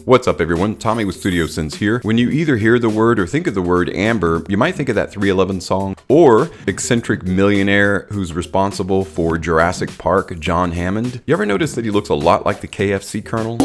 What's up everyone, Tommy with Studio Sense here. When you either hear the word or think of the word amber, you might think of that 311 song or eccentric millionaire who's responsible for Jurassic Park, John Hammond. You ever notice that he looks a lot like the KFC Colonel?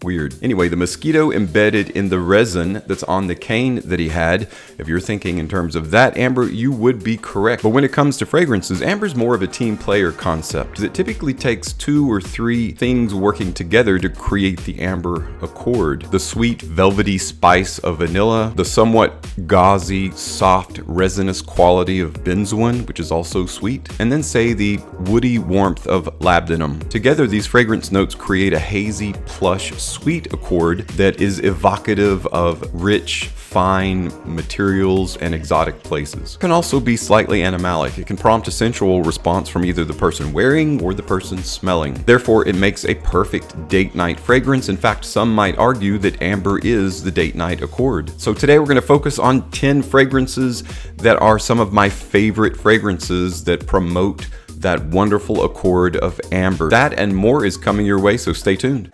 Weird. Anyway, the mosquito embedded in the resin that's on the cane that he had, if you're thinking in terms of that amber, you would be correct. But when it comes to fragrances, amber's more of a team player concept. It typically takes 2 or 3 things working together to create the amber accord. The sweet velvety spice of vanilla, the somewhat gauzy, soft, resinous quality of benzoin, which is also sweet, and then say the woody warmth of labdanum. Together, these fragrance notes create a hazy, plush, sweet accord that is evocative of rich, fine materials and exotic places. It can also be slightly animalic. It can prompt a sensual response from either the person wearing or the person smelling. Therefore, it makes a perfect date night fragrance. In fact, some might argue that amber is the date night accord. So today we're going to focus on 10 fragrances that are some of my favorite fragrances that promote that wonderful accord of amber. That and more is coming your way, so stay tuned.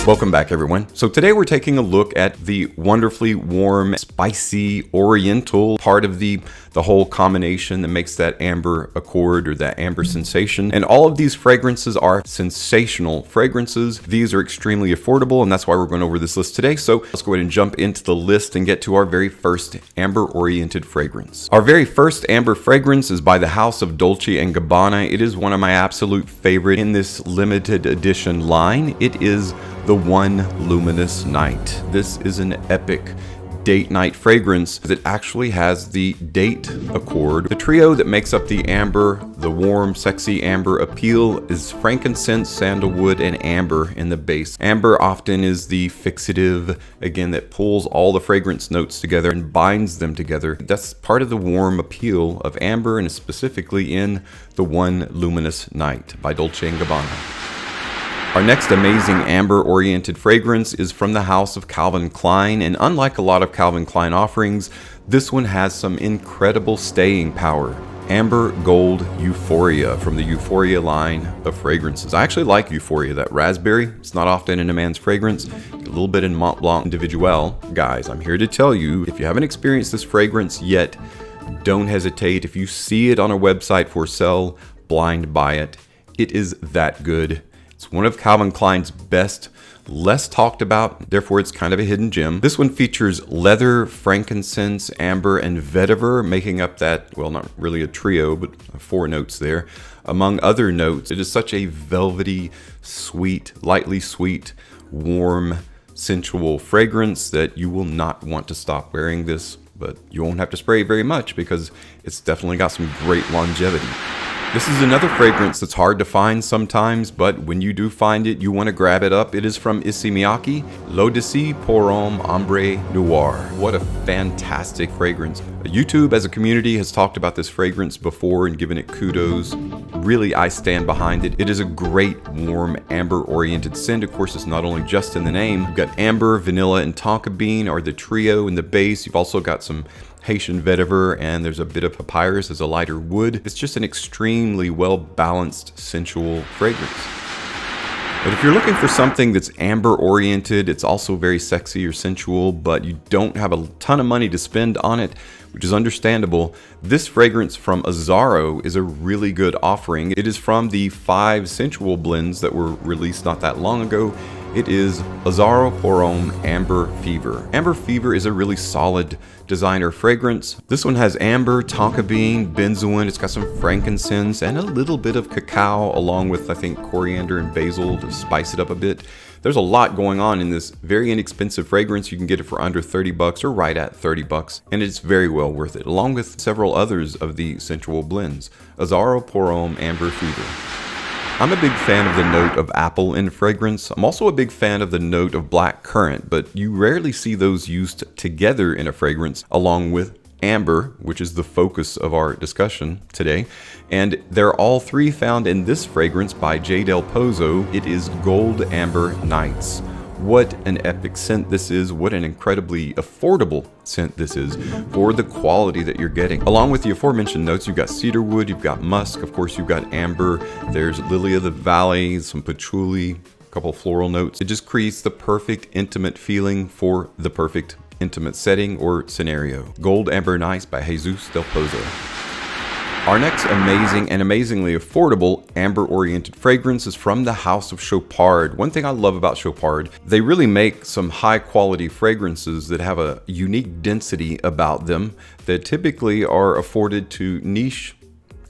Welcome back everyone. So today we're taking a look at the wonderfully warm, spicy, oriental part of the whole combination that makes that amber accord or that amber sensation. And all of these fragrances are sensational fragrances. These are extremely affordable, and that's why we're going over this list today. So let's go ahead and jump into the list and get to our very first amber-oriented fragrance. Our very first amber fragrance is by the house of Dolce & Gabbana. It is one of my absolute favorite in this limited edition line. It is the One Luminous Night. This is an epic date night fragrance that actually has the date accord. The trio that makes up the amber, the warm, sexy amber appeal is frankincense, sandalwood, and amber in the base. Amber often is the fixative, again, that pulls all the fragrance notes together and binds them together. That's part of the warm appeal of amber, and specifically in the One Luminous Night by Dolce & Gabbana. Our next amazing amber-oriented fragrance is from the house of Calvin Klein, and unlike a lot of Calvin Klein offerings, this one has some incredible staying power. Amber Gold Euphoria from the Euphoria line of fragrances. I actually like Euphoria, that raspberry. It's not often in a man's fragrance. A little bit in Mont Blanc Individuel. Guys, I'm here to tell you, if you haven't experienced this fragrance yet, don't hesitate. If you see it on a website for sale, blind buy it. It is that good. It's one of Calvin Klein's best, less talked about, therefore it's kind of a hidden gem. This one features leather, frankincense, amber, and vetiver, making up that, well, not really a trio, but 4 notes there. Among other notes, it is such a velvety, sweet, lightly sweet, warm, sensual fragrance that you will not want to stop wearing this, but you won't have to spray very much because it's definitely got some great longevity. This is another fragrance that's hard to find sometimes, but when you do find it, you want to grab it up. It is from Issey Miyake, L'Odyssée pour Homme Ambre Noir. What a fantastic fragrance. YouTube as a community has talked about this fragrance before and given it kudos. Really, I stand behind it. It is a great, warm, amber-oriented scent. Of course, it's not only just in the name. You've got amber, vanilla, and tonka bean are the trio in the base. You've also got some Haitian vetiver, and there's a bit of papyrus as a lighter wood. It's just an extremely well-balanced, sensual fragrance. But if you're looking for something that's amber-oriented, it's also very sexy or sensual, but you don't have a ton of money to spend on it, which is understandable, this fragrance from Azaro is a really good offering. It is from the 5 sensual blends that were released not that long ago. It is Azaro pour Homme Amber Fever. Amber Fever is a really solid designer fragrance. This one has amber, tonka bean, benzoin. It's got some frankincense and a little bit of cacao, along with, I think, coriander and basil to spice it up a bit. There's a lot going on in this very inexpensive fragrance. You can get it for under 30 bucks or right at 30 bucks, and it's very well worth it, along with several others of the sensual blends. Azaro pour Homme Amber Fever. I'm a big fan of the note of apple in fragrance. I'm also a big fan of the note of black currant, but you rarely see those used together in a fragrance along with amber, which is the focus of our discussion today. And they're all 3 found in this fragrance by J. Del Pozo. It is Gold Amber Nights. what an epic scent this is, what an incredibly affordable scent this is for the quality that you're getting. Along with the aforementioned notes, you've got cedarwood, you've got musk, of course you've got amber, there's lily of the valley, some patchouli, a couple floral notes. It just creates the perfect intimate feeling for the perfect intimate setting or scenario. Gold Amber Nice by Jesus Del Pozo. Our next amazing and amazingly affordable amber-oriented fragrance is from the house of Chopard. One thing I love about Chopard, they really make some high-quality fragrances that have a unique density about them that typically are afforded to niche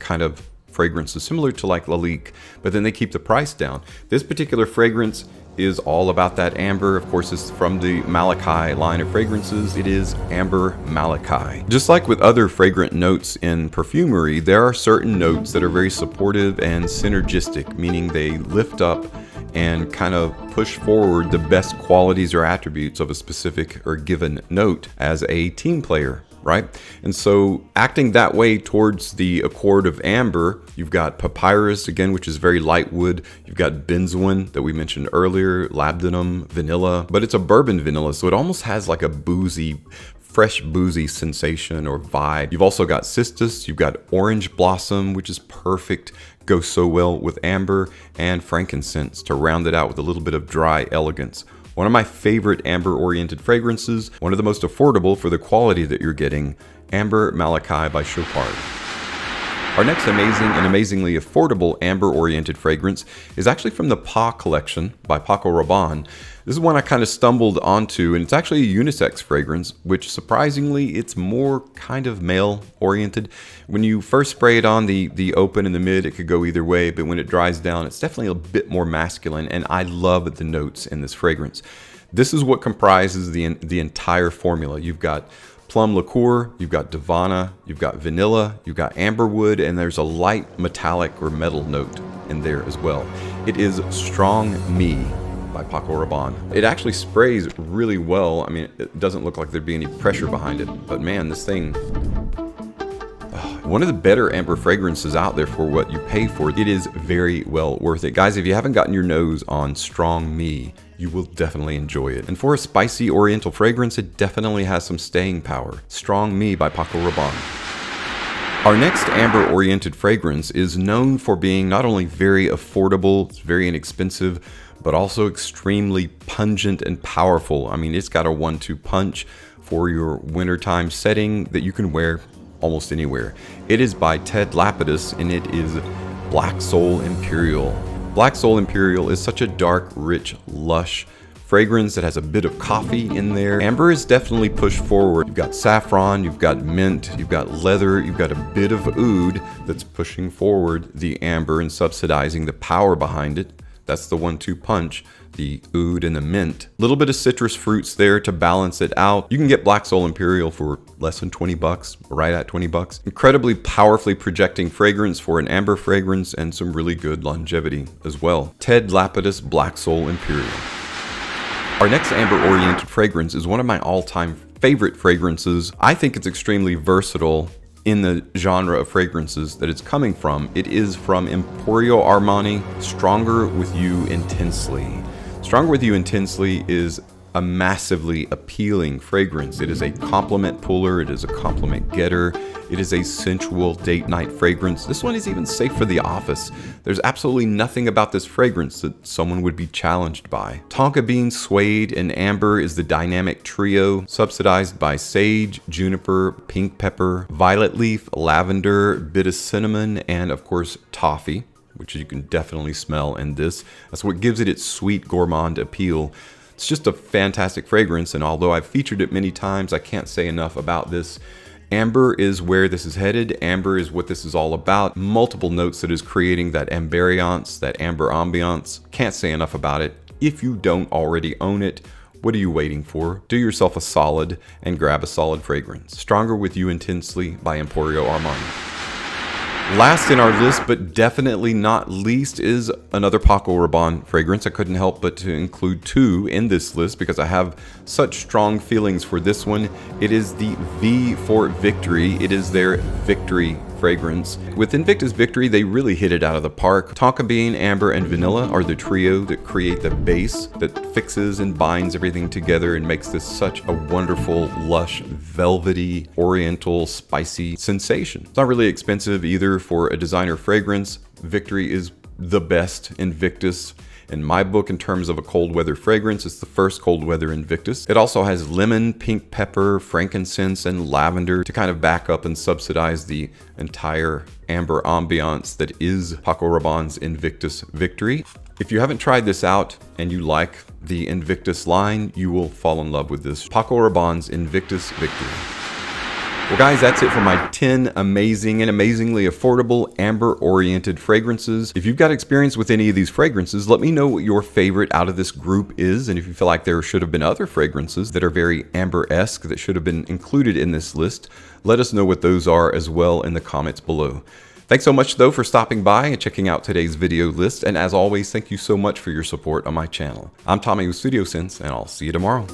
kind of fragrances, similar to like Lalique, but then they keep the price down. This particular fragrance is all about that amber. Of course, it's from the Malachi line of fragrances. It is Amber Malachi. Just like with other fragrant notes in perfumery, there are certain notes that are very supportive and synergistic, meaning they lift up and kind of push forward the best qualities or attributes of a specific or given note as a team player, right? And so acting that way towards the accord of amber, you've got papyrus again, which is very light wood. You've got benzoin that we mentioned earlier, labdanum, vanilla, but it's a bourbon vanilla, so it almost has like a boozy, fresh boozy sensation or vibe. You've also got cistus, you've got orange blossom, which is perfect, goes so well with amber, and frankincense to round it out with a little bit of dry elegance. One of my favorite amber-oriented fragrances, one of the most affordable for the quality that you're getting, Amber Malachi by Chopard. Our next amazing and amazingly affordable amber-oriented fragrance is actually from the Pas collection by Paco Rabanne. This is one I kind of stumbled onto, and it's actually a unisex fragrance, which surprisingly, it's more kind of male-oriented. When you first spray it on the open and the mid, it could go either way, but when it dries down, it's definitely a bit more masculine, and I love the notes in this fragrance. This is what comprises the entire formula. You've got plum liqueur, you've got Davana, you've got vanilla, you've got amberwood, and there's a light metallic or metal note in there as well. It is Strong Me by Paco Rabanne. It actually sprays really well. I mean, it doesn't look like there'd be any pressure behind it, but man, this thing, one of the better amber fragrances out there for what you pay for. It is very well worth it. Guys, if you haven't gotten your nose on Strong Me, you will definitely enjoy it. And for a spicy oriental fragrance, it definitely has some staying power. Strong Me by Paco Rabanne. Our next amber-oriented fragrance is known for being not only very affordable, it's very inexpensive, but also extremely pungent and powerful. I mean, it's got a 1-2 punch for your wintertime setting that you can wear almost anywhere. It is by Ted Lapidus, and it is Black Soul Imperial. Black Soul Imperial is such a dark, rich, lush fragrance that has a bit of coffee in there. Amber is definitely pushed forward. You've got saffron, you've got mint, you've got leather, you've got a bit of oud that's pushing forward the amber and subsidizing the power behind it. That's the 1-2 punch, the oud and the mint. A little bit of citrus fruits there to balance it out. You can get Black Soul Imperial for less than 20 bucks, right at 20 bucks. Incredibly powerfully projecting fragrance for an amber fragrance and some really good longevity as well. Ted Lapidus Black Soul Imperial. Our next amber-oriented fragrance is one of my all-time favorite fragrances. I think it's extremely versatile in the genre of fragrances that it's coming from. It is from Emporio Armani, Stronger With You Intensely. Stronger With You Intensely is a massively appealing fragrance. It is a compliment puller, it is a compliment getter, it is a sensual date night fragrance. This one is even safe for the office. There's absolutely nothing about this fragrance that someone would be challenged by. Tonka bean, suede, and amber is the dynamic trio, subsidized by sage, juniper, pink pepper, violet leaf, lavender, bit of cinnamon, and of course toffee, which you can definitely smell in this. That's what gives it its sweet gourmand appeal. It's just a fantastic fragrance, and although I've featured it many times, I can't say enough about this. Amber is where this is headed. Amber is what this is all about. Multiple notes that is creating that amberiance, that amber ambiance. Can't say enough about it. If you don't already own it, what are you waiting for? Do yourself a solid and grab a solid fragrance. Stronger With You Intensely by Emporio Armani. Last in our list, but definitely not least, is another Paco Rabanne fragrance. I couldn't help but to include two in this list because I have such strong feelings for this one. It is the V for Victory. It is their Victory fragrance. With Invictus Victory, they really hit it out of the park. Tonka bean, amber, and vanilla are the trio that create the base that fixes and binds everything together and makes this such a wonderful, lush, velvety, oriental, spicy sensation. It's not really expensive either for a designer fragrance. Victory is the best Invictus. In my book, in terms of a cold weather fragrance, it's the first cold weather Invictus. It also has lemon, pink pepper, frankincense, and lavender to kind of back up and subsidize the entire amber ambiance that is Paco Rabanne's Invictus Victory. If you haven't tried this out and you like the Invictus line, you will fall in love with this Paco Rabanne's Invictus Victory. Well guys, that's it for my 10 amazing and amazingly affordable amber-oriented fragrances. If you've got experience with any of these fragrances, let me know what your favorite out of this group is, and if you feel like there should have been other fragrances that are very amber-esque that should have been included in this list, let us know what those are as well in the comments below. Thanks so much though for stopping by and checking out today's video list, and as always, thank you so much for your support on my channel. I'm Tommy with Studio Sense, and I'll see you tomorrow.